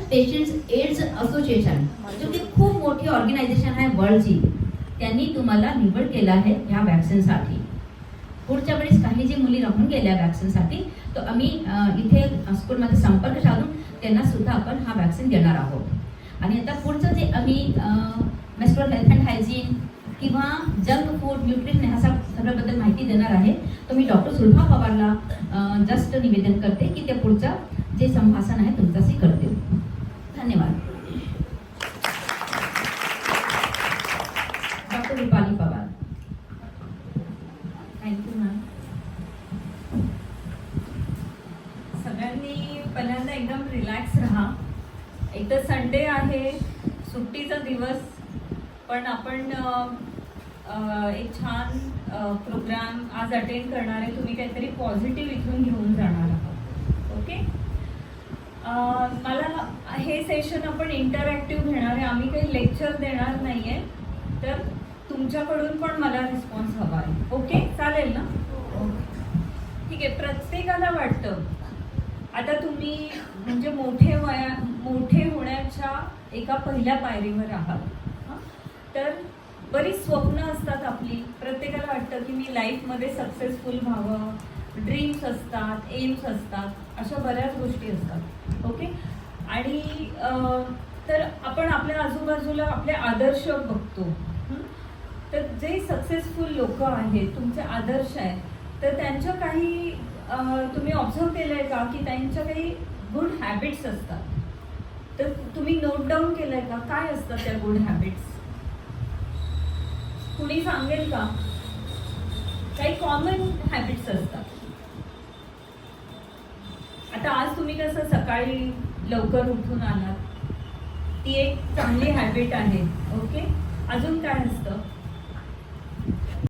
Patients AIDS association, जो की खूप मोठी ऑर्गनायझेशन आहे वर्ल्डची, त्यांनी तुम्हाला निवड केलं आहे ह्या वॅक्सिनसाठी. पुढच्या वेळेस काही जी मुली राहून गेल्या वॅक्सिनसाठी, तर आम्ही इथे स्कूलमध्ये संपर्क साधून त्यांना सुद्धा आपण हा वॅक्सिन देणार आहोत. आणि आता पुढचं जे आम्ही मेस्ट्रुअल हेल्थ अँड हायजीन किंवा जंक फूड, न्यूट्रिशन ह्या सगळ्याबद्दल माहिती देणार आहे. तर मी डॉक्टर सुलभा पवारला जस्ट निवेदन करते की ते पुढचं जे संभाषण आहे तुमच्याशी करते. धन्यवाद. Doctor Rupali Pawar. Thank you ma'am. सगळ्यांनी पहिल्यांदा एकदम रिलॅक्स राहा. एक तर संडे आहे, सुट्टीचा दिवस, पण आपण एक छान प्रोग्राम आज अटेंड करणार आहे. तुम्ही काहीतरी पॉझिटिव्ह इथून घेऊन जाणार आहात. ओके. मला हे सेशन आपण इंटरॅक्टिव्ह घेणार आहे. आम्ही काही लेक्चर देणार नाही आहे, तर तुमच्याकडून पण मला रिस्पॉन्स हवा आहे. ओके, चालेल ना? ठीक आहे. प्रत्येकाला वाटतं आता तुम्ही म्हणजे मोठे होण्याच्या एका पहिल्या पायरीवर आहात. तर बरीच स्वप्न असतात आपली. प्रत्येकाला वाटतं की मी लाईफमध्ये सक्सेसफुल व्हावं, ड्रीम्स असतात, एम्स असतात, अशा बऱ्याच गोष्टी असतात. ओके. आणि तर आपण आपल्या आजूबाजूला आपले आदर्श बघतो. तर जे सक्सेसफुल लोक आहेत, तुमचे आदर्श आहेत, तर त्यांच्या काही तुम्ही ऑब्झर्व केलंय का की त्यांच्या काही गुड हॅबिट्स असतात. तर तुम्ही नोट डाऊन केलंय का, काय असतात त्या गुड हॅबिट्स? कुणी सांगेल का? काही कॉमन हॅबिट्स असतात. आता आज तुम्ही कसं सकाळी लवकर उठून आलात, ती एक चांगली हॅबिट आहे. ओके. अजून काय असतं?